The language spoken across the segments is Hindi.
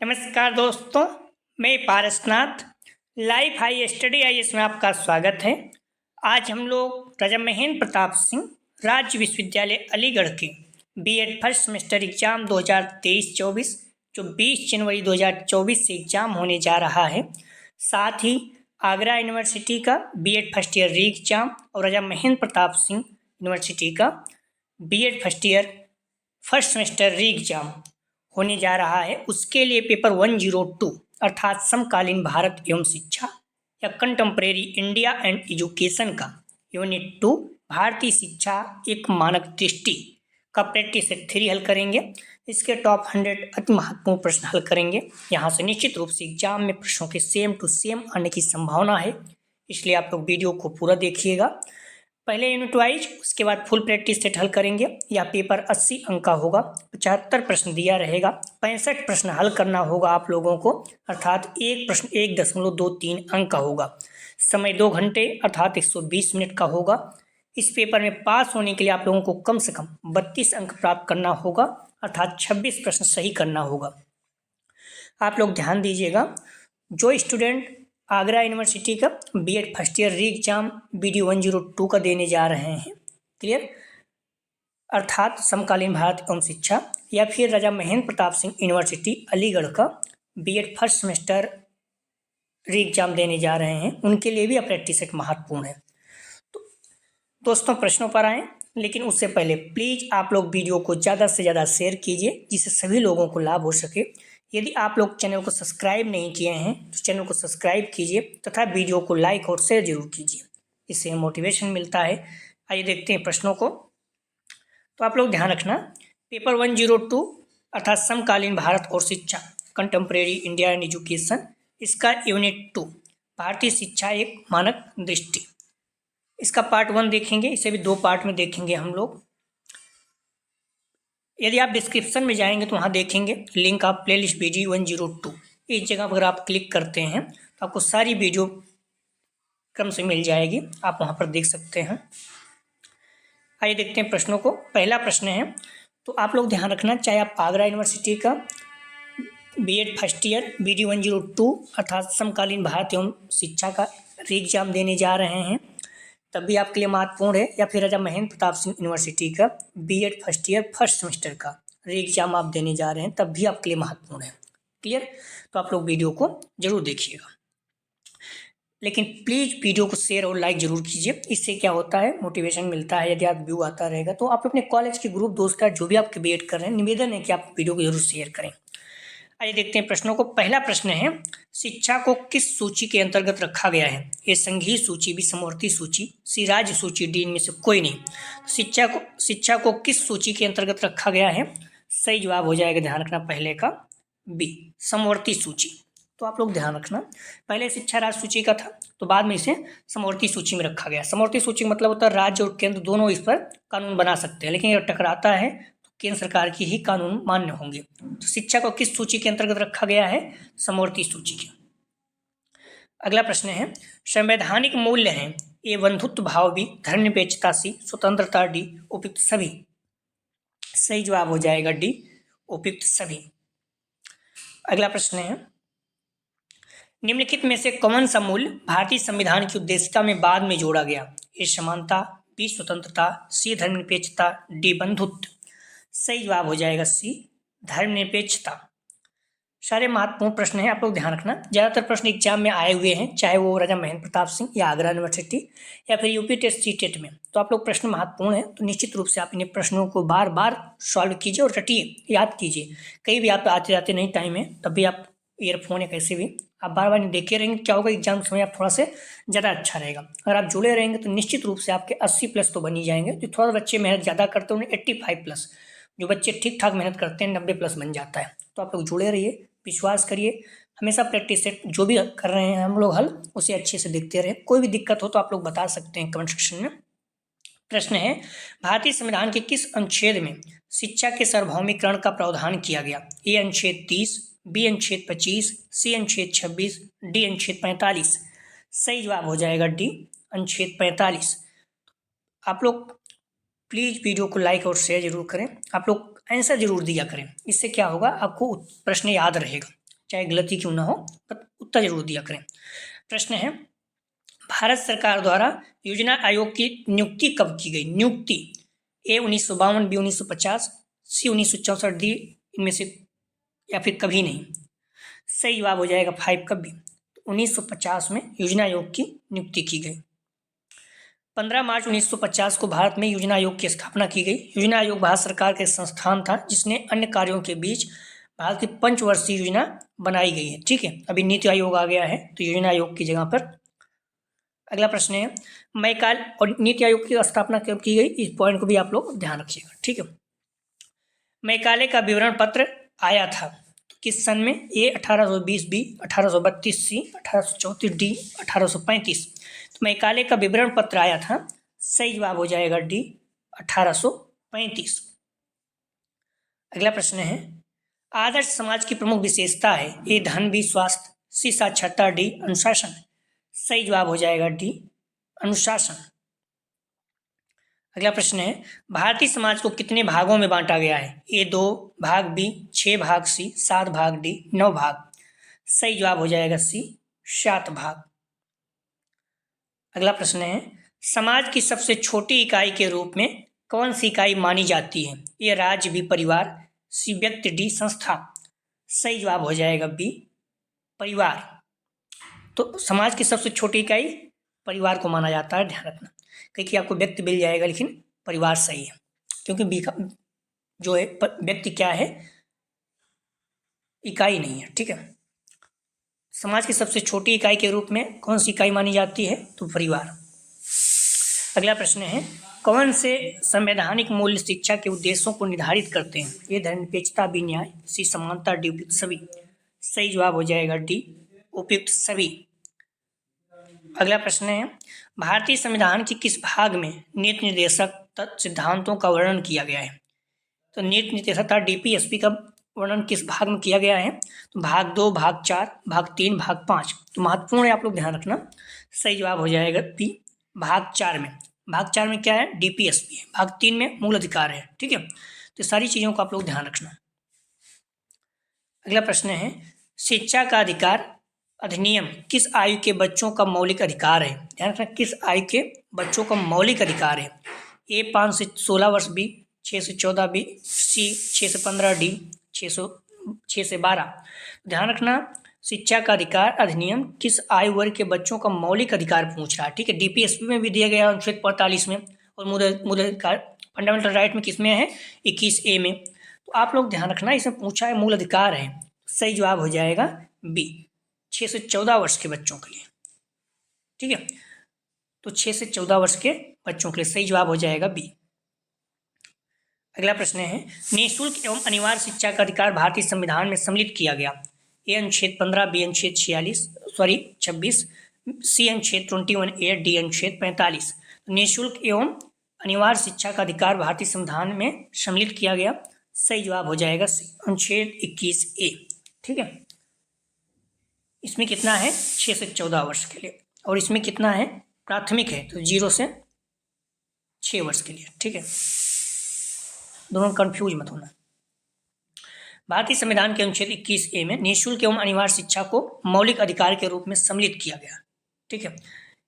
नमस्कार दोस्तों, मैं Parasnath life high study IAS में आपका स्वागत है। आज हम लोग राजा महेंद्र प्रताप सिंह राज्य विश्वविद्यालय अलीगढ़ के बीएड फर्स्ट सेमेस्टर एग्जाम 2023-24 जो 20 जनवरी 2024 से एग्जाम होने जा रहा है, साथ ही आगरा यूनिवर्सिटी का BEd first year re exam और राजा महेंद्र प्रताप सिंह यूनिवर्सिटी का BEd first year first semester re exam होने जा रहा है। उसके लिए पेपर 102 अर्थात समकालीन भारत एवं शिक्षा या कंटेम्परेरी इंडिया एंड एजुकेशन का यूनिट 2 भारतीय शिक्षा एक मानक दृष्टि का प्रैक्टिस सेट 3 हल करेंगे। इसके टॉप 100 अति महत्वपूर्ण प्रश्न हल करेंगे। यहाँ से निश्चित रूप से एग्जाम में प्रश्नों के सेम टू सेम आने की संभावना है, इसलिए आप लोग वीडियो को पूरा देखिएगा। पहले यूनिट वाइज, उसके बाद फुल प्रैक्टिस सेट हल करेंगे। यह पेपर 80 अंक का होगा, 75 प्रश्न दिया रहेगा, 65 प्रश्न हल करना होगा आप लोगों को, अर्थात एक प्रश्न 1.23 अंक का होगा। समय 2 घंटे अर्थात 120 मिनट का होगा। इस पेपर में पास होने के लिए आप लोगों को कम से कम 32 अंक प्राप्त करना होगा, अर्थात 26 प्रश्न सही करना होगा। आप लोग ध्यान दीजिएगा, जो स्टूडेंट आगरा यूनिवर्सिटी का BEd first year re exam BD 102 का देने जा रहे हैं, क्लियर, अर्थात समकालीन भारत एवं शिक्षा, या फिर राजा महेंद्र प्रताप सिंह यूनिवर्सिटी अलीगढ़ का BEd first semester re exam देने जा रहे हैं, उनके लिए भी प्रैक्टिस एक महत्वपूर्ण है। तो दोस्तों प्रश्नों पर आएँ, लेकिन उससे पहले प्लीज़ आप लोग वीडियो को ज़्यादा से ज़्यादा शेयर कीजिए जिससे सभी लोगों को लाभ हो सके। यदि आप लोग चैनल को सब्सक्राइब नहीं किए हैं तो चैनल को सब्सक्राइब कीजिए तथा वीडियो को लाइक और शेयर जरूर कीजिए, इससे मोटिवेशन मिलता है। आइए देखते हैं प्रश्नों को। तो आप लोग ध्यान रखना, पेपर 102 अर्थात समकालीन भारत और शिक्षा कंटेम्परेरी इंडिया एंड एजुकेशन, इसका यूनिट 2 भारतीय शिक्षा एक मानक दृष्टि, इसका पार्ट 1 देखेंगे। इसे भी 2 पार्ट में देखेंगे हम लोग। यदि आप डिस्क्रिप्शन में जाएंगे तो वहाँ देखेंगे लिंक ऑफ प्लेलिस्ट BD 102, इस जगह पर आप क्लिक करते हैं तो आपको सारी वीडियो क्रम से मिल जाएगी, आप वहाँ पर देख सकते हैं। आइए देखते हैं प्रश्नों को। पहला प्रश्न है, तो आप लोग ध्यान रखना, चाहे आप आगरा यूनिवर्सिटी का बीएड फर्स्ट ईयर BD 102 अर्थात समकालीन भारत एवं शिक्षा का री एग्जाम देने जा रहे हैं तब भी आपके लिए महत्वपूर्ण है, या फिर राजा महेंद्र प्रताप सिंह यूनिवर्सिटी का BEd first year first semester का री एग्जाम आप देने जा रहे हैं तब भी आपके लिए महत्वपूर्ण है, क्लियर। तो आप लोग वीडियो को जरूर देखिएगा, लेकिन प्लीज़ वीडियो को शेयर और लाइक जरूर कीजिए, इससे क्या होता है मोटिवेशन मिलता है। यदि आप व्यू आता रहेगा तो आप अपने कॉलेज के ग्रुप दोस्त का जो भी आपके बीएड कर रहे हैं, निवेदन है कि आप वीडियो को जरूर शेयर करें। आइए देखते हैं प्रश्नों को। पहला प्रश्न है, शिक्षा को किस सूची के अंतर्गत रखा गया है? ए संघीय सूची, बी समवर्ती सूची, सी राज्य सूची, डी इनमें से कोई नहीं। शिक्षा को किस सूची के अंतर्गत रखा गया है? सही जवाब हो जाएगा, ध्यान रखना, पहले का बी समवर्ती सूची। तो आप लोग ध्यान रखना, पहले शिक्षा राज्य सूची का था तो बाद में इसे समवर्ती सूची में रखा गया। समवर्ती सूची का मतलब होता है राज्य और केंद्र दोनों इस पर कानून बना सकते हैं, लेकिन अगर टकराता है केंद्र सरकार की ही कानून मान्य होंगे। तो शिक्षा को किस सूची के अंतर्गत रखा गया है? समवर्ती सूची के। अगला प्रश्न है, संवैधानिक मूल्य हैं ए बंधुत्व भाव, बी धर्मनिरपेक्षता, सी स्वतंत्रता, डी उपयुक्त सभी। सही जवाब हो जाएगा डी उपयुक्त सभी। अगला प्रश्न है, निम्नलिखित में से कौन सा मूल्य भारतीय संविधान की उद्देशिका में बाद में जोड़ा गया? ए समानता, बी स्वतंत्रता, सी धर्मनिरपेक्षता, डी बंधुत्व। सही जवाब हो जाएगा सी धर्मनिरपेक्षता। सारे महत्वपूर्ण प्रश्न हैं, आप लोग ध्यान रखना। ज़्यादातर प्रश्न एग्जाम में आए हुए हैं, चाहे वो राजा महेंद्र प्रताप सिंह या आगरा यूनिवर्सिटी या फिर यूपी टेस्ट सीटेट में। तो आप लोग प्रश्न महत्वपूर्ण है, तो निश्चित रूप से आप इन प्रश्नों को बार बार सॉल्व कीजिए और रटिए, याद कीजिए। कहीं भी आप आते जाते नहीं टाइम है तब भी आप ईयरफोन या कैसे भी आप बार बार देखे रहेंगे, क्या होगा एग्जाम के समय आप थोड़ा से ज़्यादा अच्छा रहेगा। अगर आप जुड़े रहेंगे तो निश्चित रूप से आपके 80+ तो बन ही जाएंगे। जो थोड़ा बच्चे मेहनत ज़्यादा करते हैं उन्हें 85+, जो बच्चे ठीक ठाक मेहनत करते हैं 90+ बन जाता है। तो आप लोग जुड़े रहिए, विश्वास करिए, हमेशा प्रैक्टिस सेट जो भी कर रहे हैं हम लोग हल उसे अच्छे से देखते रहे। कोई भी दिक्कत हो तो आप लोग बता सकते हैं कमेंट सेक्शन में। प्रश्न है, भारतीय संविधान के किस अनुच्छेद में शिक्षा के सार्वभौमिकरण का प्रावधान किया गया? ए अनुच्छेद 30, बी अनुच्छेद 25, सी अनुच्छेद 26, डी अनुच्छेद 45। सही जवाब हो जाएगा डी अनुच्छेद 45। आप लोग प्लीज़ वीडियो को लाइक और शेयर जरूर करें, आप लोग आंसर जरूर दिया करें, इससे क्या होगा आपको प्रश्न याद रहेगा। चाहे गलती क्यों ना हो, पर उत्तर जरूर दिया करें। प्रश्न है, भारत सरकार द्वारा योजना आयोग की नियुक्ति कब की गई? नियुक्ति ए 1952, बी 1950, सी 1964, डी इनमें से या फिर कभी नहीं। सही जवाब हो जाएगा 5 कभी। 1950 में योजना आयोग की नियुक्ति की गई। 15 मार्च 1950 को भारत में योजना आयोग की स्थापना की गई। योजना आयोग भारत सरकार के संस्थान था जिसने अन्य कार्यों के बीच भारत की पंचवर्षीय योजना बनाई गई है। ठीक है, अभी नीति आयोग आ गया है तो योजना आयोग की जगह पर। अगला प्रश्न है, मैकाले और नीति आयोग की स्थापना कब की गई? इस पॉइंट को भी आप लोग ध्यान रखिएगा। ठीक है, मैकाले का विवरण पत्र आया था तो किस सन में? ए 1820, बी 1832, सी 1834, डी 1835। तो मैकाले का विवरण पत्र आया था, सही जवाब हो जाएगा डी 1835। अगला प्रश्न है, आदर्श समाज की प्रमुख विशेषता है? ए धन, बी स्वास्थ्य, सी साक्षरता, डी अनुशासन। सही जवाब हो जाएगा डी अनुशासन। अगला प्रश्न है, भारतीय समाज को कितने भागों में बांटा गया है? ए 2 भाग, बी 6 भाग, सी 7 भाग, डी 9 भाग। सही जवाब हो जाएगा सी 7 भाग। अगला प्रश्न है, समाज की सबसे छोटी इकाई के रूप में कौन सी इकाई मानी जाती है? ए राज्य, बी परिवार, सी व्यक्ति, डी संस्था। सही जवाब हो जाएगा बी परिवार। तो समाज की सबसे छोटी इकाई परिवार को माना जाता है, ध्यान रखना। क्योंकि आपको व्यक्ति मिल जाएगा लेकिन परिवार सही है, क्योंकि बी का जो है व्यक्ति क्या है, इकाई नहीं है। ठीक है, समाज की सबसे छोटी इकाई के रूप में कौन सी इकाई मानी जाती है? तो परिवार। अगला प्रश्न है, कौन से संवैधानिक मूल्य शिक्षा के उद्देश्यों को निर्धारित करते हैं? ए धर्मनिरपेक्षता, बी न्याय, सी समानता, डी उपयुक्त सभी। सही जवाब हो जाएगा डी उपयुक्त सभी। अगला प्रश्न है, भारतीय संविधान के किस भाग में नीति निर्देशक सिद्धांतों का वर्णन किया गया है? तो नीति निर्देशक डीपीएसपी का वर्णन किस भाग में किया गया है? तो भाग 2, भाग 4, भाग 3, भाग 5। तो महत्वपूर्ण है, आप लोग ध्यान रखना। सही जवाब हो जाएगा बी भाग 4 में। भाग 4 में क्या है? डीपीएसपी है। भाग 3 में मूल अधिकार है। ठीक है, तो सारी चीजों को आप लोग ध्यान रखना। अगला प्रश्न है, शिक्षा का अधिकार अधिनियम किस आयु के बच्चों का मौलिक अधिकार है? ध्यान रखना, किस आयु के बच्चों का मौलिक अधिकार है? ए 5 से 16 वर्ष, बी 6 से 14, बी सी 6 से 15, डी 6 से 12। ध्यान रखना, शिक्षा का अधिकार अधिनियम किस आयु वर्ग के बच्चों का मौलिक अधिकार पूछ रहा है। ठीक है, डीपीएसपी में भी दिया गया अनुच्छेद 45 में, और मूल अधिकार फंडामेंटल राइट में किसमें है? 21A में। तो आप लोग ध्यान रखना, इसमें पूछा है मूल अधिकार है। सही जवाब हो जाएगा बी 6 से 14 वर्ष के बच्चों के लिए। ठीक है, तो 6 से 14 वर्ष के बच्चों के लिए सही जवाब हो जाएगा बी। अगला प्रश्न है, निःशुल्क एवं अनिवार्य शिक्षा का अधिकार भारतीय संविधान में सम्मिलित किया गया। ए अनुच्छेद 15, बी अनुच्छेद 26, सी अनुच्छेद 21A, डी अनुच्छेद 45। निःशुल्क एवं अनिवार्य शिक्षा का अधिकार भारतीय संविधान में सम्मिलित किया गया। सही जवाब हो जाएगा सी अनुच्छेद 21A। ठीक है, इसमें कितना है? 6 से 14 वर्ष के लिए, और इसमें कितना है? प्राथमिक है, तो 0 से 6 वर्ष के लिए। ठीक है, दोनों कंफ्यूज मत होना। भारतीय संविधान के अनुच्छेद 21A में निःशुल्क एवं अनिवार्य शिक्षा को मौलिक अधिकार के रूप में सम्मिलित किया गया। ठीक है,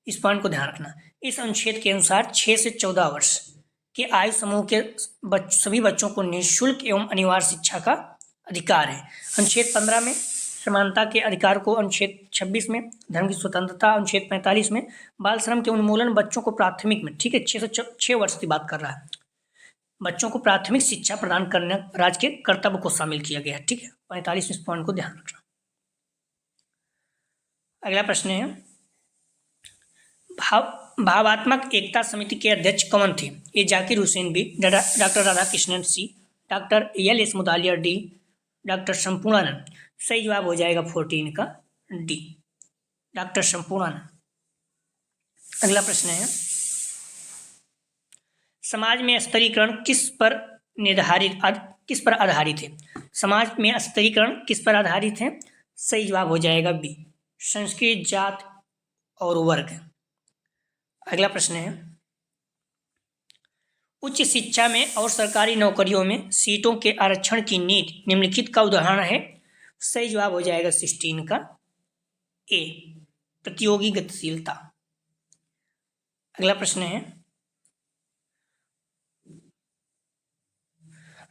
इस पॉइंट को ध्यान रखना। इस अनुच्छेद के अनुसार 6 से 14 वर्ष के आयु समूह के सभी बच्चों को निःशुल्क एवं अनिवार्य शिक्षा का अधिकार है। अनुच्छेद 15 में समानता के अधिकार को, अनुच्छेद 26 में धर्म की स्वतंत्रता, अनुच्छेद 45 में बाल श्रम के उन्मूलन, बच्चों को प्राथमिक में, ठीक है 6 से 6 वर्ष की बात कर रहा है, बच्चों को प्राथमिक शिक्षा प्रदान करने राज्य के कर्तव्य को शामिल किया गया है। ठीक है, 45 इस पॉइंट को ध्यान रखना। अगला प्रश्न है, भावात्मक एकता समिति के अध्यक्ष कौन थे? A Zakir Hussain, B doctor Radhakrishnan, C doctor L S. Mudaliar, D doctor Sampurnanand. सही जवाब हो जाएगा 14 का डी डॉक्टर संपूर्णानंद। अगला प्रश्न है, समाज में स्तरीकरण किस पर आधारित है? समाज में स्तरीकरण किस पर आधारित है? सही जवाब हो जाएगा बी संस्कृति, जात और वर्ग। अगला प्रश्न है, उच्च शिक्षा में और सरकारी नौकरियों में सीटों के आरक्षण की नीति निम्नलिखित का उदाहरण है? सही जवाब हो जाएगा 16 का ए, प्रतियोगी गतिशीलता। अगला प्रश्न है,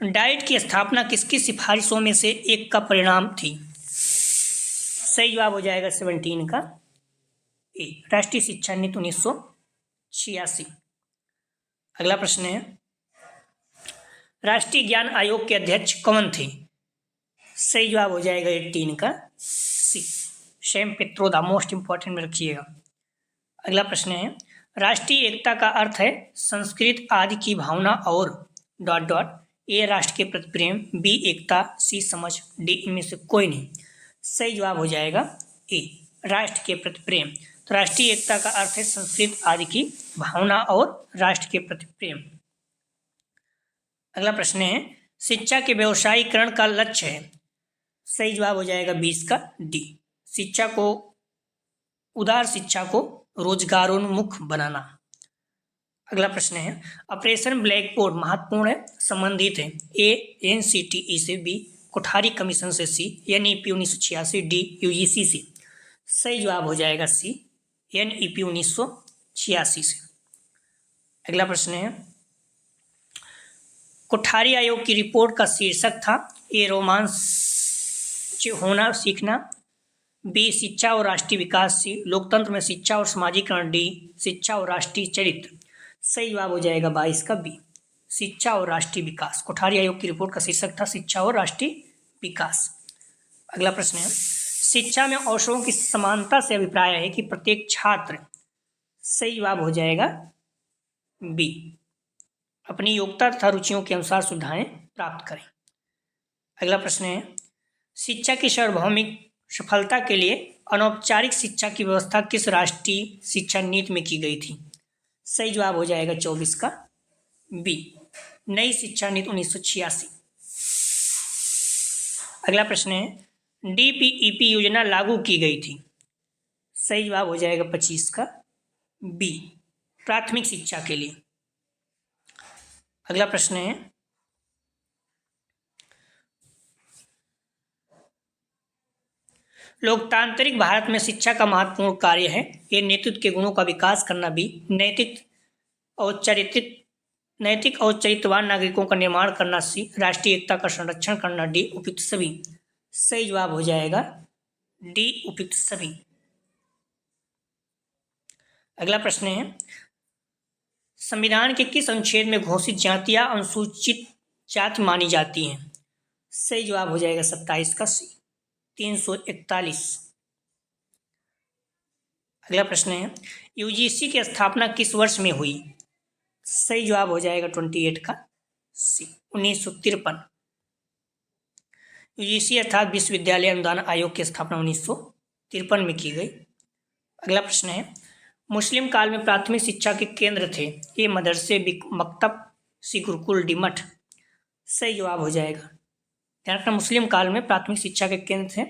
डाइट की स्थापना किसकी सिफारिशों में से एक का परिणाम थी? सही जवाब हो जाएगा 17 का ए, राष्ट्रीय शिक्षा नीति 1986। अगला प्रश्न है, राष्ट्रीय ज्ञान आयोग के अध्यक्ष कौन थे? सही जवाब हो जाएगा 18 का सी, शैम पित्रोदा। मोस्ट इंपॉर्टेंट में रखिएगा। अगला प्रश्न है, राष्ट्रीय एकता का अर्थ है संस्कृत आदि की भावना और डॉट डॉट, ए राष्ट्र के प्रति प्रेम, बी एकता, सी समझ, डी इनमें से कोई नहीं। सही जवाब हो जाएगा ए, राष्ट्र के प्रति प्रेम। तो राष्ट्रीय एकता का अर्थ है संस्कृत आदि की भावना और राष्ट्र के प्रति प्रेम। अगला प्रश्न है, शिक्षा के व्यवसायीकरण का लक्ष्य है? सही जवाब हो जाएगा 20 का डी, शिक्षा को, उदार शिक्षा को रोजगारोन्मुख बनाना। अगला प्रश्न है, ऑपरेशन ब्लैक बोर्ड महत्वपूर्ण है, संबंधित है, ए एनसीटीई से, बी कोठारी कमीशन से, सी एनईपी 1986, डी यूजीसी से। सही जवाब हो जाएगा सी, एनईपी 1986 से। अगला प्रश्न है, कोठारी आयोग की रिपोर्ट का शीर्षक था? ए रोमांच होना सीखना, बी शिक्षा और राष्ट्रीय विकास, सी लोकतंत्र में शिक्षा और समाजीकरण, डी शिक्षा और राष्ट्रीय चरित्र। सही जवाब हो जाएगा 22 का बी, शिक्षा और राष्ट्रीय विकास। कोठारी आयोग की रिपोर्ट का शीर्षक था शिक्षा और राष्ट्रीय विकास। अगला प्रश्न है, शिक्षा में अवसरों की समानता से अभिप्राय है कि प्रत्येक छात्र, सही जवाब हो जाएगा बी, अपनी योग्यता तथा रुचियों के अनुसार सुविधाएं प्राप्त करें। अगला प्रश्न है, शिक्षा की सार्वभौमिक सफलता के लिए अनौपचारिक शिक्षा की व्यवस्था किस राष्ट्रीय शिक्षा नीति में की गई थी? सही जवाब हो जाएगा 24 का बी, नई शिक्षा नीति 1986। अगला प्रश्न है, डीपीईपी योजना लागू की गई थी? सही जवाब हो जाएगा 25 का बी, प्राथमिक शिक्षा के लिए। अगला प्रश्न है, लोकतांत्रिक भारत में शिक्षा का महत्वपूर्ण कार्य है? ये नेतृत्व के गुणों का विकास करना, भी नैतिक और चरित्रवान नागरिकों का निर्माण करना, सी राष्ट्रीय एकता का संरक्षण करना, डी उपयुक्त सभी। सही जवाब हो जाएगा डी उपयुक्त सभी। अगला प्रश्न है, संविधान के किस अनुच्छेद में घोषित जातियां अनुसूचित जाति मानी जाती हैं? सही जवाब हो जाएगा 27 का सी, 341। अगला प्रश्न है, यूजीसी की स्थापना किस वर्ष में हुई? सही जवाब हो जाएगा 28 का सी, 1953। यूजीसी अर्थात विश्वविद्यालय अनुदान आयोग की स्थापना 1953 में की गई। अगला प्रश्न है, मुस्लिम काल में प्राथमिक शिक्षा के केंद्र थे? ए मदरसे, बी मकतब, सी गुरुकुल, डी मठ। सही जवाब हो जाएगा, ध्यान रखना, मुस्लिम काल में प्राथमिक शिक्षा के केंद्र थे।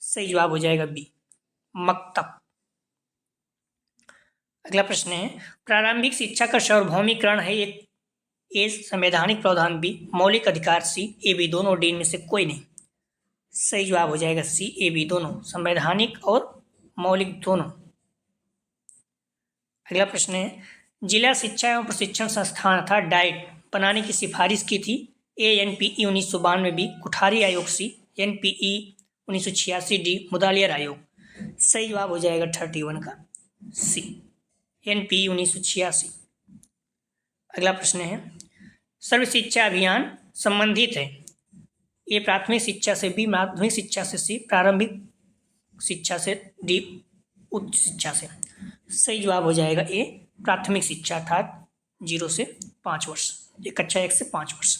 सही जवाब हो जाएगा बी, मकतब। अगला प्रश्न है, प्रारंभिक शिक्षा का सार्वभौमिकरण है? एक ए संवैधानिक प्रावधान, बी मौलिक अधिकार, सी ए बी दोनों, डी में से कोई नहीं। सही जवाब हो जाएगा सी ए बी दोनों, संवैधानिक और मौलिक दोनों। अगला प्रश्न है, जिला शिक्षा एवं प्रशिक्षण संस्थान अर्थात डाइट बनाने की सिफारिश की थी? ए एनपीई 1992, बी कोठारी आयोग, सी एनपीई 1986, डी मुदालियर आयोग। सही जवाब हो जाएगा 31 का सी, एनपीई 1986। अगला प्रश्न है, सर्व शिक्षा अभियान संबंधित है? ए प्राथमिक शिक्षा से, बी माध्यमिक शिक्षा से, सी प्रारंभिक शिक्षा से, डी उच्च शिक्षा से। सही जवाब हो जाएगा ए प्राथमिक शिक्षा अर्थात 0 से 5 वर्ष, कक्षा 1 से 5 वर्ष।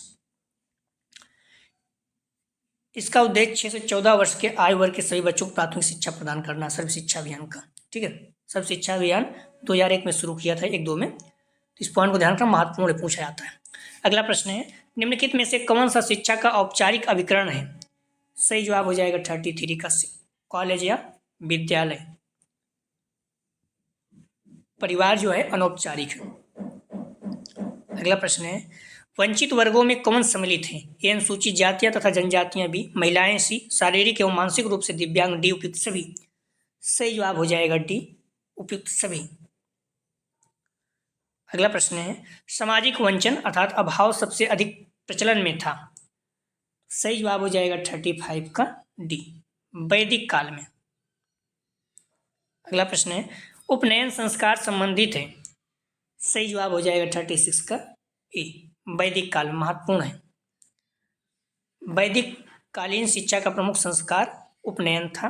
इसका उद्देश्य 6 से 14 वर्ष के आयु वर्ग के सभी बच्चों को प्राथमिक शिक्षा प्रदान करना, सर्व शिक्षा अभियान का। ठीक है, सर्व शिक्षा अभियान 2001 में शुरू किया था, 1-2 में। तो इस पॉइंट को ध्यान रखना, महत्वपूर्ण पूछा जाता है। अगला प्रश्न है, निम्नलिखित में से कौन सा शिक्षा का औपचारिक अभिकरण है? सही जवाब हो जाएगा 33 का सी, कॉलेज या विद्यालय। परिवार जो है अनौपचारिक है। अगला प्रश्न है, वंचित वर्गों में कौन सम्मिलित है? ए अनुसूचित जातियां तथा जनजातियां, बी महिलाएं, सी शारीरिक एवं मानसिक रूप से दिव्यांग, डी उपयुक्त सभी। सही जवाब हो जाएगा डी उपयुक्त सभी। अगला प्रश्न है सामाजिक वंचन अर्थात अभाव सबसे अधिक प्रचलन में था। सही जवाब हो जाएगा 35 का डी वैदिक काल में। अगला प्रश्न है उपनयन संस्कार संबंधित है। सही जवाब हो जाएगा 36 का ए वैदिक काल में महत्वपूर्ण है। वैदिक कालीन शिक्षा का प्रमुख संस्कार उपनयन था।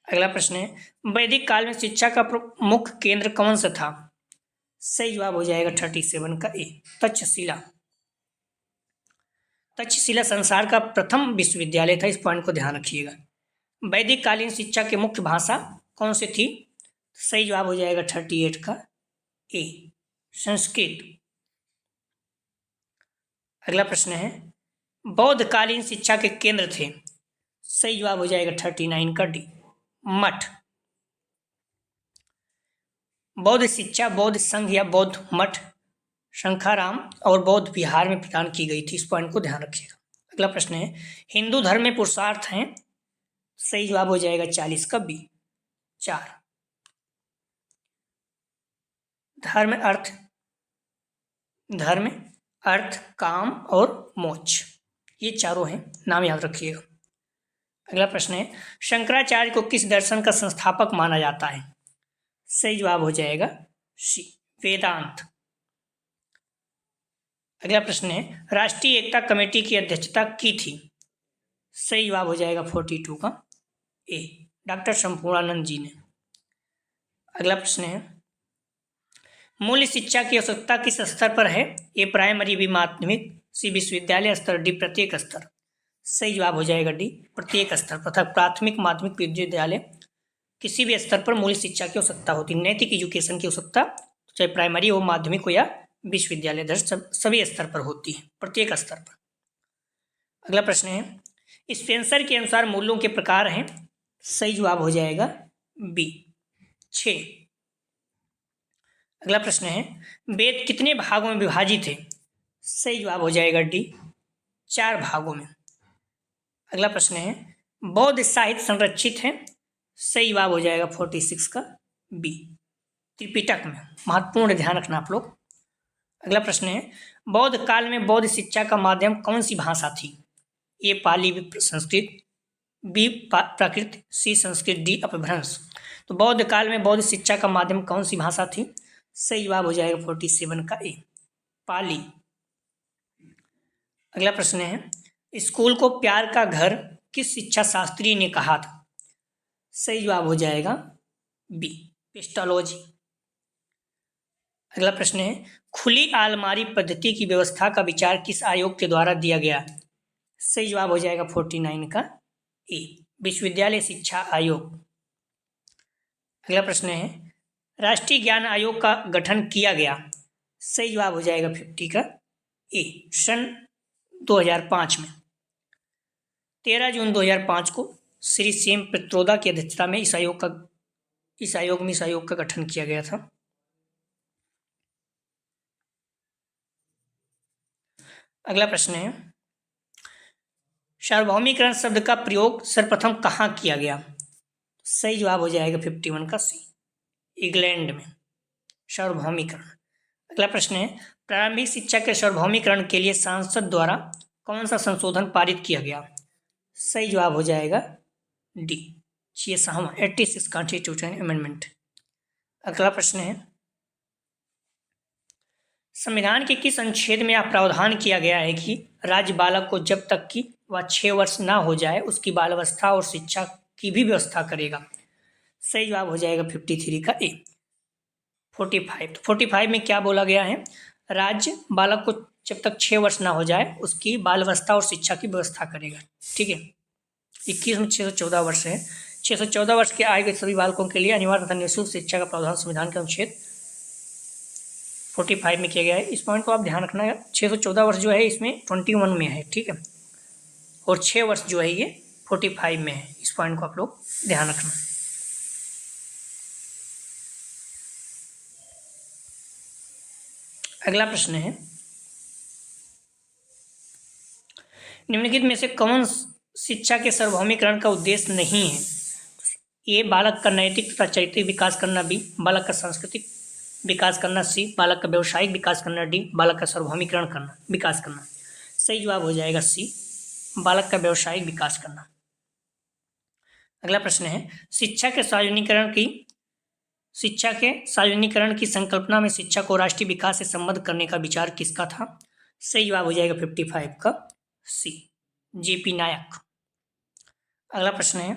अगला प्रश्न है वैदिक काल में शिक्षा का मुख्य केंद्र कौन सा था? सही जवाब हो जाएगा 37 का ए तक्षशिला। तक्षशिला संसार का प्रथम विश्वविद्यालय था, इस पॉइंट को ध्यान रखिएगा। वैदिक कालीन शिक्षा की मुख्य भाषा कौन सी थी? सही जवाब हो जाएगा 38 का ए संस्कृत। अगला प्रश्न है बौद्ध कालीन शिक्षा के केंद्र थे। सही जवाब हो जाएगा 39 का डी मठ। बौद्ध शिक्षा बौद्ध संघ या बौद्ध मठ शंखाराम और बौद्ध विहार में प्रदान की गई थी, इस पॉइंट को ध्यान रखिएगा। अगला प्रश्न है हिंदू धर्म में पुरुषार्थ हैं। सही जवाब हो जाएगा 40 का बी 4। धर्म अर्थ काम और मोक्ष, ये चारों हैं, नाम याद रखिएगा। अगला प्रश्न है शंकराचार्य को किस दर्शन का संस्थापक माना जाता है? सही जवाब हो जाएगा सी वेदांत। अगला प्रश्न है राष्ट्रीय एकता कमेटी की अध्यक्षता की थी। सही जवाब हो जाएगा 42 का ए डॉक्टर संपूर्णानंद जी ने। अगला प्रश्न है मूल्य शिक्षा की आवश्यकता किस स्तर पर है? ए प्राइमरी, बी माध्यमिक, सी विश्वविद्यालय स्तर, डी प्रत्येक स्तर। सही जवाब हो जाएगा डी प्रत्येक स्तर पर, अर्थात प्राथमिक, माध्यमिक, विद्यालय किसी भी स्तर पर मूल्य शिक्षा की आवश्यकता होती है। नैतिक एजुकेशन की आवश्यकता चाहे प्राइमरी हो, माध्यमिक हो या विश्वविद्यालय दर सभी स्तर पर होती है, प्रत्येक स्तर पर। अगला प्रश्न है स्पेंसर के अनुसार मूल्यों के प्रकार हैं। सही जवाब हो जाएगा बी 6। अगला प्रश्न है वेद कितने भागों में विभाजित है? सही जवाब हो जाएगा डी 4 भागों में। अगला प्रश्न है बौद्ध साहित्य संरक्षित है। सही जवाब हो जाएगा 46 का बी त्रिपिटक में, महत्वपूर्ण ध्यान रखना आप लोग। अगला प्रश्न है बौद्ध काल में बौद्ध शिक्षा का माध्यम कौन सी भाषा थी? ए पाली, बी संस्कृत, बी प्राकृत, सी संस्कृत, डी अपभ्रंश। तो बौद्ध काल में बौद्ध शिक्षा का माध्यम कौन सी भाषा थी? सही जवाब हो जाएगा 47 का ए पाली। अगला प्रश्न है स्कूल को प्यार का घर किस शिक्षा शास्त्री ने कहा था? सही जवाब हो जाएगा बी पेस्टोलॉजी। अगला प्रश्न है खुली आलमारी पद्धति की व्यवस्था का विचार किस आयोग के द्वारा दिया गया? सही जवाब हो जाएगा 49 का ए विश्वविद्यालय शिक्षा आयोग। अगला प्रश्न है राष्ट्रीय ज्ञान आयोग का गठन किया गया। सही जवाब हो जाएगा 50 का ए सन 2005 में। 13 जून 2005 को श्री सीएम पित्रोदा की अध्यक्षता में इस आयोग का गठन किया गया था। अगला प्रश्न है सार्वभौमिकरण शब्द का प्रयोग सर्वप्रथम कहाँ किया गया? सही जवाब हो जाएगा 51 का सी इंग्लैंड में सार्वभौमिकरण। अगला प्रश्न है प्रारंभिक शिक्षा के सार्वभौमिकरण के लिए संसद द्वारा कौन सा संशोधन पारित किया गया? सही जवाब हो जाएगा डी 86 कॉन्स्टिट्यूशन अमेंडमेंट। अगला प्रश्न है संविधान के किस अनुच्छेद में यह प्रावधान किया गया है कि राज्य बालक को जब तक कि वह 6 वर्ष ना हो जाए उसकी बाल अवस्था और शिक्षा की भी व्यवस्था करेगा? सही जवाब हो जाएगा 53 का ए 45। 45 में क्या बोला गया है? राज्य बालक को जब तक 6 वर्ष ना हो जाए उसकी बाल अवस्था और शिक्षा की व्यवस्था करेगा। ठीक है। 21 में 614 वर्ष है। 614 वर्ष के आयु के सभी बालकों के लिए अनिवार्य तथा निःशुल्क शिक्षा का प्रावधान संविधान के अनुच्छेद 45 में किया गया है। इस पॉइंट को आप ध्यान रखना है। 614 वर्ष जो है इसमें 21 में है, ठीक है, और 6 वर्ष जो है ये 45 में है। इस पॉइंट को आप लोग ध्यान रखना। अगला प्रश्न है निम्नलिखित में से कौन शिक्षा के सार्वभौमिकरण का उद्देश्य नहीं है? ए बालक का नैतिक तथा चरित्रिक विकास करना, बी बालक का सांस्कृतिक विकास करना, सी बालक का व्यवसायिक विकास करना, डी बालक का सार्वभौमिकरण करना विकास करना। सही जवाब हो जाएगा सी बालक का व्यवसायिक विकास करना। अगला प्रश्न है शिक्षा के सार्वजनिकरण की संकल्पना में शिक्षा को राष्ट्रीय विकास से संबद्ध करने का विचार किसका था? सही जवाब हो जाएगा 55 का सी जेपी नायक। अगला प्रश्न है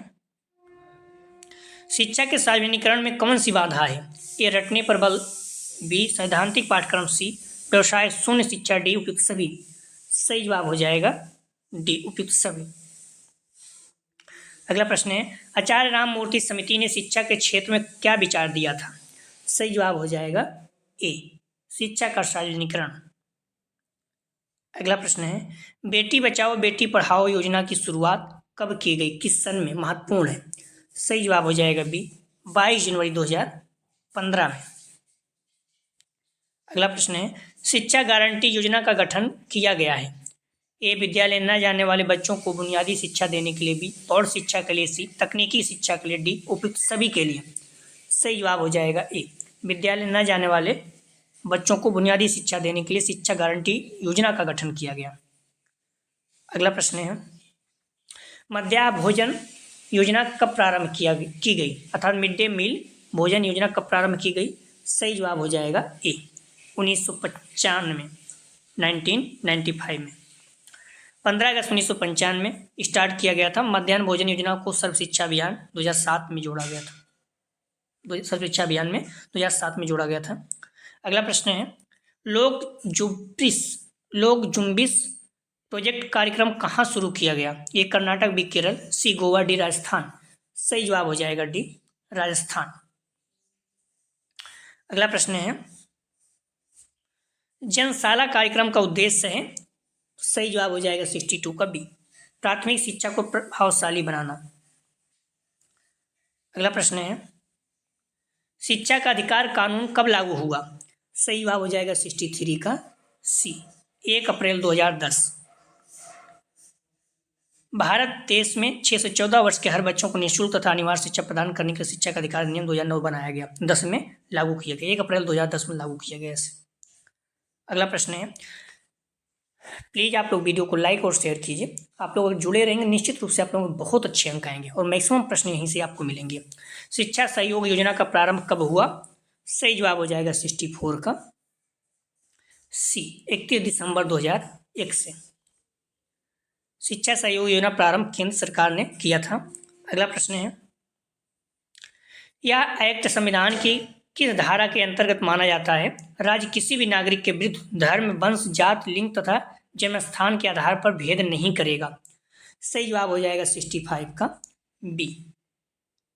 शिक्षा के सार्वजनिकरण में कौन सी बाधा है? ए रटने पर बल, बी सैद्धांतिक पाठ्यक्रम, सी व्यवसाय शून्य शिक्षा, डी उपयुक्त सभी। सही जवाब हो जाएगा डी उपयुक्त सभी। अगला प्रश्न है आचार्य राममूर्ति समिति ने शिक्षा के क्षेत्र में क्या विचार दिया था? सही जवाब हो जाएगा ए शिक्षा का सार्वजनिकरण। अगला प्रश्न है बेटी बचाओ बेटी पढ़ाओ योजना की शुरुआत कब की गई, किस सन में? महत्वपूर्ण है। सही जवाब हो जाएगा बी 22 जनवरी 2015 में। अगला प्रश्न है शिक्षा गारंटी योजना का गठन किया गया है। ए विद्यालय न जाने वाले बच्चों को बुनियादी शिक्षा देने के लिए, बी और शिक्षा के लिए, सी तकनीकी शिक्षा के लिए, डी उपयुक्त सभी के लिए। सही जवाब हो जाएगा ए विद्यालय न जाने वाले बच्चों को बुनियादी शिक्षा देने के लिए शिक्षा गारंटी योजना का गठन किया गया। अगला प्रश्न है मध्याह्न भोजन योजना कब प्रारंभ की गई, अर्थात मिड डे मील भोजन योजना कब प्रारंभ की गई? सही जवाब हो जाएगा ए 1995 में, 1995 में। 15 अगस्त 1995 में स्टार्ट किया गया था। मध्याह्न भोजन योजना को सर्व शिक्षा अभियान 2007 में जोड़ा गया था। सर्व शिक्षा अभियान में 2007 में जोड़ा गया था। अगला प्रश्न है लोक जुम्बिश प्रोजेक्ट कार्यक्रम कहाँ शुरू किया गया? ए कर्नाटक, बी केरल, सी गोवा, डी राजस्थान। सही जवाब हो जाएगा डी राजस्थान। अगला प्रश्न है जनशाला कार्यक्रम का उद्देश्य है। सही जवाब हो जाएगा 62 का बी प्राथमिक शिक्षा को प्रभावशाली बनाना। अगला प्रश्न है शिक्षा का अधिकार कानून कब लागू हुआ? सही जवाब हो जाएगा 63 का सी 1 अप्रैल 2010। भारत देश में 6 से 14 वर्ष के हर बच्चों को निःशुल्क तथा अनिवार्य शिक्षा प्रदान करने के शिक्षा का अधिकार अधिनियम 2009 बनाया गया, 10 में लागू किया गया, 1 अप्रैल 2010 में लागू किया गया इसे। अगला प्रश्न है प्लीज़ आप लोग वीडियो को लाइक और शेयर कीजिए। आप लोग जुड़े रहेंगे निश्चित रूप से आप लोगों को बहुत अच्छे अंक आएंगे और मैक्सिमम प्रश्न यहीं से आपको मिलेंगे। शिक्षा सहयोग योजना का प्रारंभ कब हुआ? सही जवाब हो जाएगा 64 का सी 31 दिसंबर 2001 से शिक्षा सहयोग योजना प्रारंभ केंद्र सरकार ने किया था। अगला प्रश्न है यह एक्ट संविधान की किस धारा के अंतर्गत माना जाता है? राज्य किसी भी नागरिक के विरुद्ध धर्म, वंश, जात, लिंग तथा जन्मस्थान के आधार पर भेद नहीं करेगा। सही जवाब हो जाएगा 65 का बी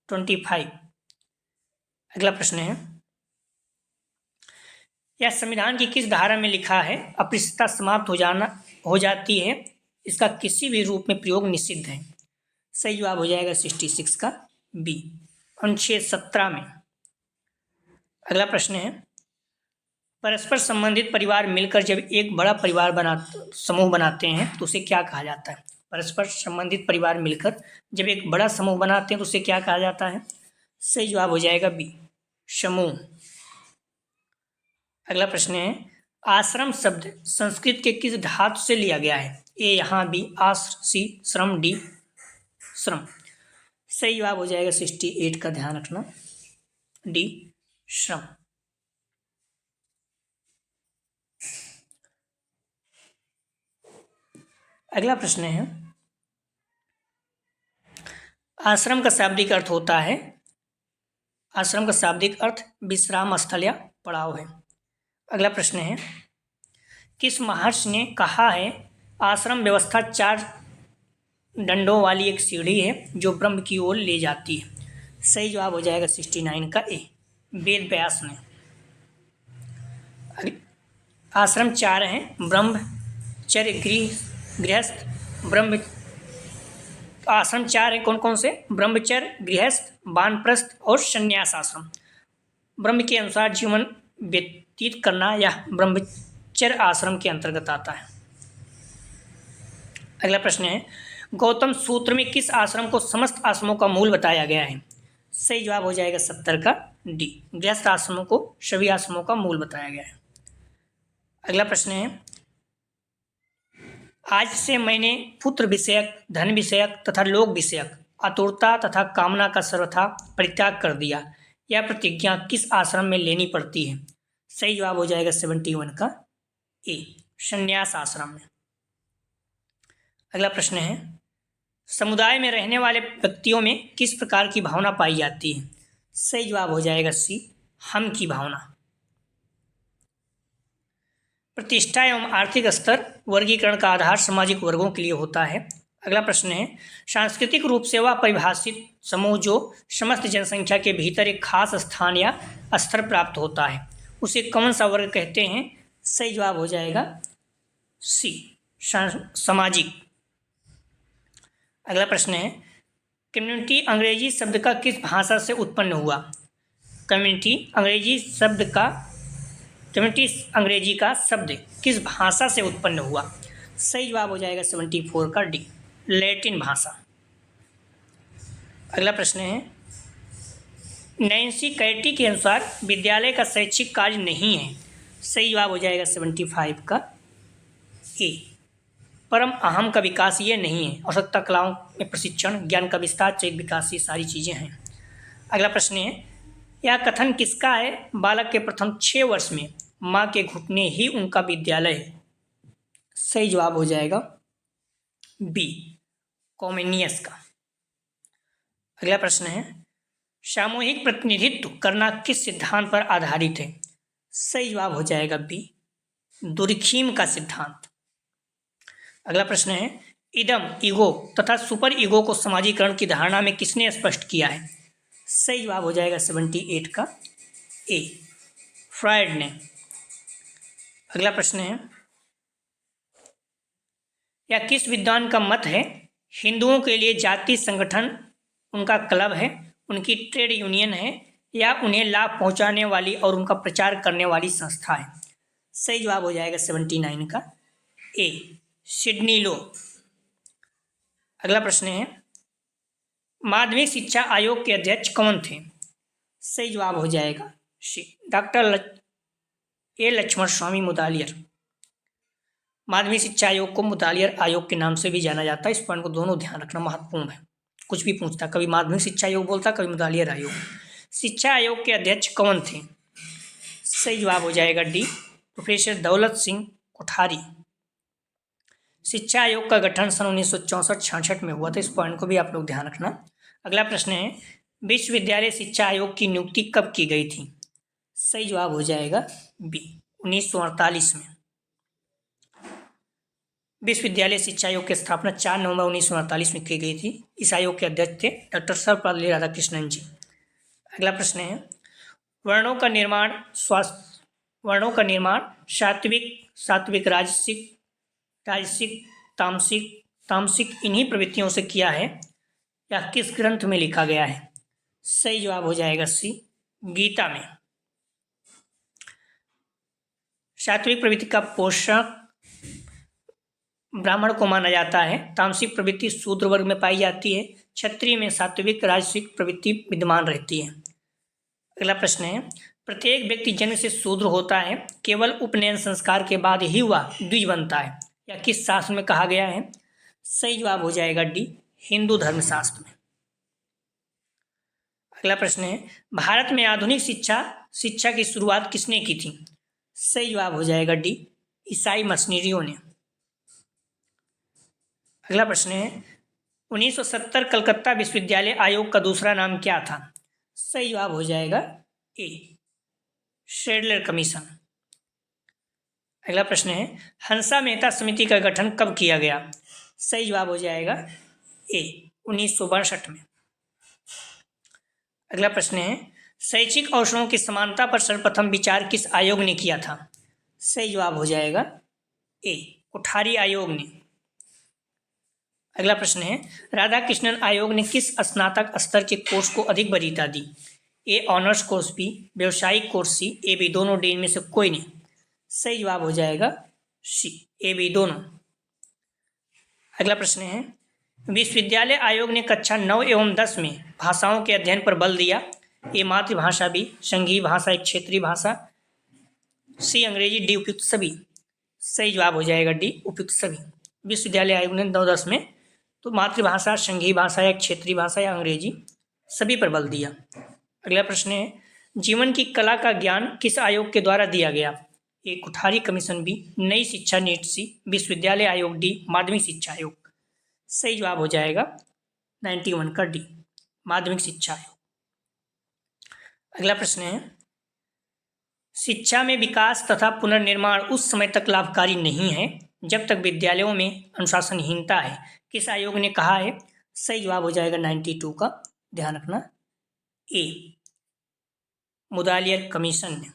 25। अगला प्रश्न है यह संविधान की किस धारा में लिखा है अस्पृश्यता समाप्त हो जाती है, इसका किसी भी रूप में प्रयोग निषिद्ध है? सही जवाब हो जाएगा 66 का बी अनुच्छेद 17 में। अगला प्रश्न है परस्पर संबंधित परिवार मिलकर जब एक बड़ा समूह बनाते हैं तो उसे क्या कहा जाता है? परस्पर संबंधित परिवार मिलकर जब एक बड़ा समूह बनाते हैं तो उसे क्या कहा जाता है? सही जवाब हो जाएगा बी समूह। अगला प्रश्न है आश्रम शब्द संस्कृत के किस धातु से लिया गया है? ए यहाँ, बी आश्र, सी श्रम, डी श्रम। सही जवाब हो जाएगा 68 का ध्यान रखना डी श्रम। अगला प्रश्न है आश्रम का शाब्दिक अर्थ होता है, आश्रम का शाब्दिक अर्थ विश्राम स्थल या पड़ाव है। अगला प्रश्न है किस महर्षि ने कहा है आश्रम व्यवस्था 4 डंडों वाली एक सीढ़ी है जो ब्रह्म की ओर ले जाती है? सही जवाब हो जाएगा 69 का ए वेद व्यास ने। आश्रम 4 हैं ब्रह्मचर्य, गृहस्थ, ब्रह्म। आश्रम 4 हैं कौन कौन से? ब्रह्मचर्य, गृहस्थ, वानप्रस्थ और संन्यास आश्रम। ब्रह्म के अनुसार जीवन व्यतीत करना यह ब्रह्मचर्य आश्रम के अंतर्गत आता है। अगला प्रश्न है, गौतम सूत्र में किस आश्रम को समस्त आश्रमों का मूल बताया गया है? सही जवाब हो जाएगा 70 का डी, गृहस्थ आश्रमों को सभी आश्रमों का मूल बताया गया है। अगला प्रश्न है, आज से मैंने पुत्र विषयक, धन विषयक तथा लोक विषयक आतुरता तथा कामना का सर्वथा परित्याग कर दिया, यह प्रतिज्ञा किस आश्रम में लेनी पड़ती है? सही जवाब हो जाएगा 71 का ए, संन्यास आश्रम में। अगला प्रश्न है, समुदाय में रहने वाले व्यक्तियों में किस प्रकार की भावना पाई जाती है? सही जवाब हो जाएगा सी, हम की भावना। प्रतिष्ठा एवं आर्थिक स्तर वर्गीकरण का आधार सामाजिक वर्गों के लिए होता है। अगला प्रश्न है, सांस्कृतिक रूप से वह परिभाषित समूह जो समस्त जनसंख्या के भीतर एक खास स्थान या स्तर प्राप्त होता है, उसे कौन सा वर्ग कहते हैं? सही जवाब हो जाएगा सी, सामाजिक। अगला प्रश्न है, कम्युनिटी अंग्रेजी शब्द का किस भाषा से उत्पन्न हुआ? कम्युनिटी अंग्रेजी का शब्द किस भाषा से उत्पन्न हुआ? सही जवाब हो जाएगा 74 का डी, लैटिन भाषा। अगला प्रश्न है, नैन्सी कैटी के अनुसार विद्यालय का शैक्षिक कार्य नहीं है। सही जवाब हो जाएगा 75 का ए, परम अहम का विकास ये नहीं है, आवश्यकता कलाओं में प्रशिक्षण, ज्ञान का विस्तार, चरित्र विकास, ये सारी चीज़ें हैं। अगला प्रश्न है, यह कथन किसका है? बालक के प्रथम 6 वर्ष में माँ के घुटने ही उनका विद्यालय है। सही जवाब हो जाएगा बी, कॉमेनियस का। अगला प्रश्न है, सामूहिक प्रतिनिधित्व करना किस सिद्धांत पर आधारित है? सही जवाब हो जाएगा बी, दुर्खीम का सिद्धांत। अगला प्रश्न है, इदम, ईगो तथा सुपर ईगो को समाजीकरण की धारणा में किसने स्पष्ट किया है? सही जवाब हो जाएगा 78 का ए, फ्रायड ने। अगला प्रश्न है, यह किस विद्वान का मत है? हिंदुओं के लिए जाति संगठन उनका क्लब है, उनकी ट्रेड यूनियन है, या उन्हें लाभ पहुंचाने वाली और उनका प्रचार करने वाली संस्था है? सही जवाब हो जाएगा 79 का ए, सिडनी लो। अगला प्रश्न है, माध्यमिक शिक्षा आयोग के अध्यक्ष कौन थे? सही जवाब हो जाएगा सी, डॉक्टर ए लक्ष्मण स्वामी मुदालियर। माध्यमिक शिक्षा आयोग को मुदालियर आयोग के नाम से भी जाना जाता है। इस पॉइंट को दोनों ध्यान रखना महत्वपूर्ण है, कुछ भी पूछता, कभी माध्यमिक शिक्षा आयोग बोलता, कभी मुदालियर आयोग। शिक्षा आयोग के अध्यक्ष कौन थे? सही जवाब हो जाएगा डी, प्रोफेसर दौलत सिंह कोठारी। शिक्षा आयोग का गठन सन 1964-66 में हुआ था। इस पॉइंट को भी आप लोग ध्यान रखना। अगला प्रश्न है, विश्वविद्यालय शिक्षा आयोग की नियुक्ति कब की गई थी? सही जवाब हो जाएगा बी, 1948 में। विश्वविद्यालय शिक्षा आयोग की स्थापना 4 नवंबर 1948 में की गई थी। इस आयोग के अध्यक्ष थे डॉक्टर सर्वपल्ली राधाकृष्णन जी। अगला प्रश्न है, वर्णों का निर्माण सात्विक, राजसिक, तामसिक इन्हीं प्रवृत्तियों से किया है, या किस ग्रंथ में लिखा गया है? सही जवाब हो जाएगा सी, गीता में। सात्विक प्रवृत्ति का पोषक ब्राह्मण को माना जाता है, तामसिक प्रवृत्ति शूद्र वर्ग में पाई जाती है, क्षत्रिय में सात्विक राजसिक प्रवृत्ति विद्यमान रहती है। अगला प्रश्न है, प्रत्येक व्यक्ति जन्म से शूद्र होता है, केवल उपनयन संस्कार के बाद ही वह द्विज बनता है, या किस शास्त्र में कहा गया है? सही जवाब हो जाएगा डी, हिंदू धर्मशास्त्र में। अगला प्रश्न है, भारत में आधुनिक शिक्षा की शुरुआत किसने की थी? सही जवाब हो जाएगा डी, ईसाई मिशनरियों ने। अगला प्रश्न है, 1970 कलकत्ता विश्वविद्यालय आयोग का दूसरा नाम क्या था? सही जवाब हो जाएगा ए, शेडलर कमीशन। अगला प्रश्न है, हंसा मेहता समिति का गठन कब किया गया? सही जवाब हो जाएगा ए, 1962 में। अगला प्रश्न है, शैक्षिक अवसरों की समानता पर सर्वप्रथम विचार किस आयोग ने किया था? सही जवाब हो जाएगा ए, कोठारी आयोग ने। अगला प्रश्न है, राधाकृष्णन आयोग ने किस स्नातक स्तर के कोर्स को अधिक वरीयता दी? ए, ऑनर्स कोर्स, बी, व्यवसायिक कोर्स, सी, ए, बी, दोनों, डी में से कोई नहीं। सही जवाब हो जाएगा सी, ए, बी, दोनों। अगला प्रश्न है, विश्वविद्यालय आयोग ने कक्षा 9 एवं 10 में भाषाओं के अध्ययन पर बल दिया। ए मातृभाषा, बी संघीय भाषा, एक क्षेत्रीय भाषा, सी अंग्रेजी, डी उपयुक्त सभी। सही जवाब हो जाएगा डी उपयुक्त सभी। विश्वविद्यालय आयोग ने 9-10 में तो मातृभाषा, संघीय भाषा या क्षेत्रीय भाषा या अंग्रेजी सभी पर बल दिया। अगला प्रश्न है, जीवन की कला का ज्ञान किस आयोग के द्वारा दिया गया। ए कुठारी कमीशन, बी नई शिक्षा नीति, सी विश्वविद्यालय आयोग, डी माध्यमिक शिक्षा आयोग। सही जवाब हो जाएगा 91 का डी माध्यमिक शिक्षा आयोग। अगला प्रश्न है, शिक्षा में विकास तथा पुनर्निर्माण उस समय तक लाभकारी नहीं है जब तक विद्यालयों में अनुशासनहीनता है। किस आयोग ने कहा है। सही जवाब हो जाएगा 92 का, ध्यान रखना ए मुदालियर कमीशन ने।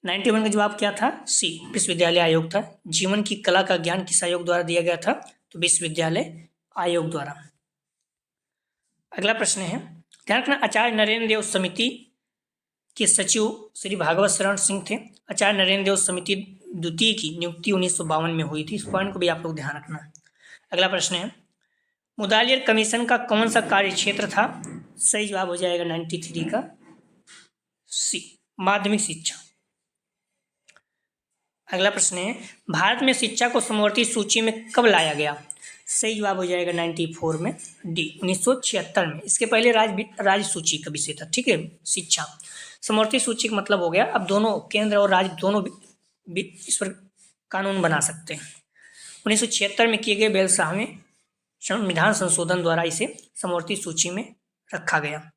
नाइन्टी वन का जवाब क्या था, सी विश्वविद्यालय आयोग था। जीवन की कला का ज्ञान किस आयोग द्वारा दिया गया था, तो विश्वविद्यालय आयोग द्वारा। अगला प्रश्न है, ध्यान रखना, आचार्य नरेंद्र देव समिति के सचिव श्री भागवत शरण सिंह थे। आचार्य नरेंद्र देव समिति द्वितीय की नियुक्ति 1952 में हुई थी। इस पॉइंट को भी आप लोग ध्यान रखना। अगला प्रश्न है, मुदालियर कमीशन का कौन सा कार्य क्षेत्र था। सही जवाब हो जाएगा 93 का, सी माध्यमिक शिक्षा। अगला प्रश्न है, भारत में शिक्षा को समवर्ती सूची में कब लाया गया। सही जवाब हो जाएगा 94 में, डी 1976 में। इसके पहले राज्य सूची का विषय था, ठीक है। शिक्षा समवर्ती सूची का मतलब हो गया अब दोनों केंद्र और राज्य दोनों इस पर कानून बना सकते हैं। 1976 में किए गए बेलसाह में संविधान संशोधन द्वारा इसे समवर्ती सूची में रखा गया।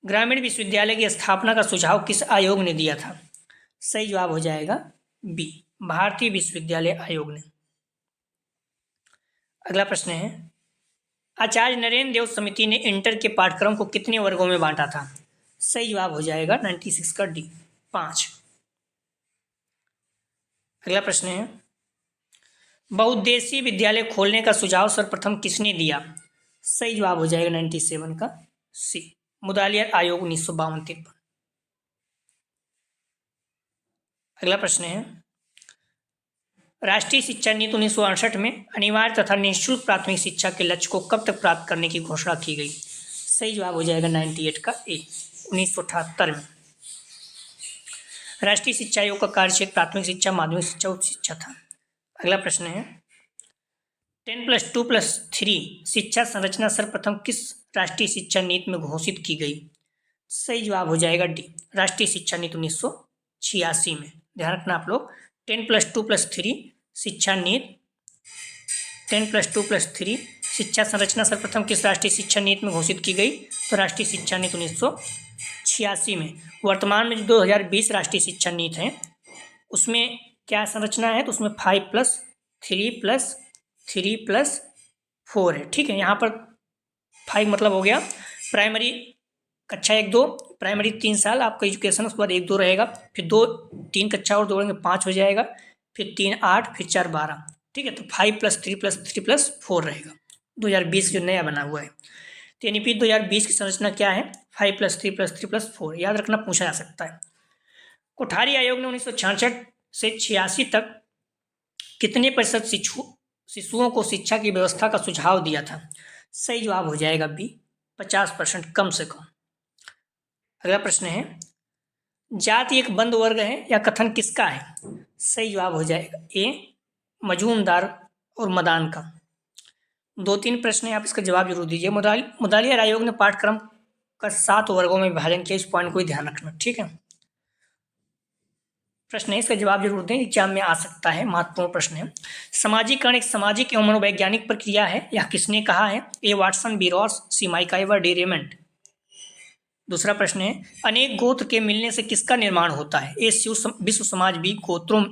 ग्रामीण विश्वविद्यालय की स्थापना का सुझाव किस आयोग ने दिया था। सही जवाब हो जाएगा बी भारतीय विश्वविद्यालय आयोग ने। अगला प्रश्न है, आचार्य नरेंद्र देव समिति ने इंटर के पाठ्यक्रम को कितने वर्गों में बांटा था। सही जवाब हो जाएगा 96 का डी 5। अगला प्रश्न है, बहुउद्देशीय विद्यालय खोलने का सुझाव सर्वप्रथम किसने दिया। सही जवाब हो जाएगा 97 का, सी मुदालियर आयोग 1952-53। अगला प्रश्न है, राष्ट्रीय शिक्षा नीति 1968 में अनिवार्य तथा निःशुल्क प्राथमिक शिक्षा के लक्ष्य को कब तक प्राप्त करने की घोषणा की गई। सही जवाब हो जाएगा 98 का ए 1978 में। राष्ट्रीय शिक्षा आयोग का कार्यक्षेत्र प्राथमिक शिक्षा, माध्यमिक शिक्षा, उच्च शिक्षा था। अगला प्रश्न है, 10+2+3 शिक्षा संरचना सर्वप्रथम किस राष्ट्रीय शिक्षा नीति में घोषित की गई। सही जवाब हो जाएगा डी राष्ट्रीय शिक्षा नीति 1986 में। ध्यान रखना आप लोग, 10+2+3 शिक्षा नीति, 10+2+3 शिक्षा संरचना सर्वप्रथम किस राष्ट्रीय शिक्षा नीति में घोषित की गई, तो राष्ट्रीय शिक्षा नीति 1986 में। वर्तमान में जो 2020 राष्ट्रीय शिक्षा नीति है उसमें क्या संरचना है, तो उसमें 5+3+3+4 है, ठीक है। यहाँ पर 5 मतलब हो गया प्राइमरी कक्षा 1-2, प्राइमरी 3 साल आपका एजुकेशन, उसके बाद 1-2 रहेगा, फिर 2-3 कक्षा और जोड़ेंगे 5 हो जाएगा, फिर 3 8, फिर 4 12, ठीक है। तो 5+3+3+4 रहेगा 2020 जो नया बना हुआ है। तो एनईपी 2020 की संरचना क्या है, 5+3+3+4। याद रखना, पूछा जा सकता है। कोठारी आयोग ने 1966 से 86 तक कितने प्रतिशत शिशुओं को शिक्षा की व्यवस्था का सुझाव दिया था। सही जवाब हो जाएगा बी 50% कम से कम। अगला प्रश्न है, जाति एक बंद वर्ग है या कथन किसका है। सही जवाब हो जाएगा ए मजूमदार और मदान का। 2-3 प्रश्न है, आप इसका जवाब जरूर दीजिए। मुदालियर आयोग ने पाठ्यक्रम का 7 वर्गों में विभाजन किया। इस पॉइंट को ही ध्यान रखना, ठीक है। प्रश्न है, इसका जवाब जरूर दें, एग्जाम में आ सकता है, महत्वपूर्ण प्रश्न है। समाजीकरण एक सामाजिक एवं मनोवैज्ञानिक प्रक्रिया है, यह किसने कहा है। ए वाटसन, बी रॉस, सी माइकाइवर, डी रेमंड। दूसरा प्रश्न है, अनेक गोत्र के मिलने से किसका निर्माण होता है। ए विश्व समाज, बी गोत्रों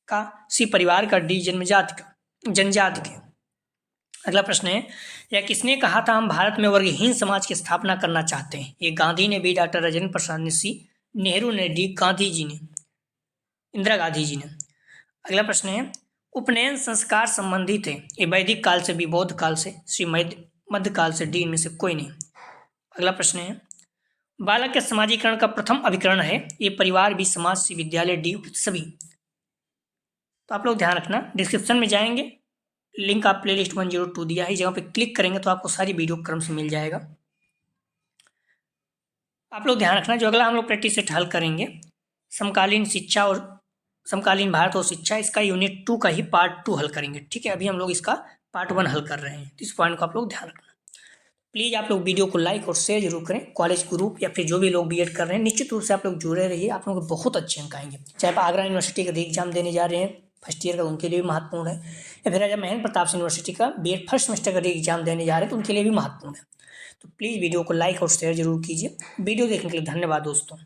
का, सी परिवार का, डी जनजाति का। अगला प्रश्न है, यह किसने कहा था हम भारत में वर्गहीन समाज की स्थापना करना चाहते हैं। ए गांधी ने, बी डॉक्टर राजेंद्र प्रसाद ने, सी नेहरू ने, डी गांधी जी ने, इंदिरा गांधी जी ने। अगला प्रश्न है, उपनयन संस्कार संबंधी थे। ए वैदिक काल से, बी बौद्ध काल से, सी मध्यकाल से, डी इनमें से कोई नहीं। अगला प्रश्न है, बालक के समाजीकरण का प्रथम अभिकरण है ये परिवार भी, समाज से, विद्यालय, डी सभी। तो आप लोग ध्यान रखना, डिस्क्रिप्शन में जाएंगे, लिंक आप प्लेलिस्ट 102 दिया है, जगह पे क्लिक करेंगे तो आपको सारी वीडियो क्रम से मिल जाएगा। आप लोग ध्यान रखना, जो अगला हम लोग प्रैक्टिस सेट हल करेंगे, समकालीन शिक्षा और समकालीन भारत और शिक्षा, इसका यूनिट 2 का ही पार्ट 2 हल करेंगे। ठीक है, अभी हम लोग इसका पार्ट 1 हल कर रहे हैं, तो इस पॉइंट को आप लोग ध्यान रखना। प्लीज़ आप लोग वीडियो को लाइक और शेयर जरूर करें। कॉलेज ग्रुप या फिर जो भी लोग बीएड कर रहे हैं, निश्चित रूप से आप लोग जुड़े रहिए, आप लोगों को बहुत अच्छे अंक आएंगे। चाहे आप आगरा यूनिवर्सिटी का एग्जाम देने जा रहे हैं फर्स्ट ईयर का, उनके लिए भी महत्वपूर्ण है, या फिर राजा महेंद्र प्रताप सिंह यूनिवर्सिटी का बीएड फर्स्ट सेमेस्टर का एग्जाम देने जा रहे हैं, तो उनके लिए भी महत्वपूर्ण है। तो प्लीज़ वीडियो को लाइक और शेयर जरूर कीजिए। वीडियो देखने के लिए धन्यवाद दोस्तों।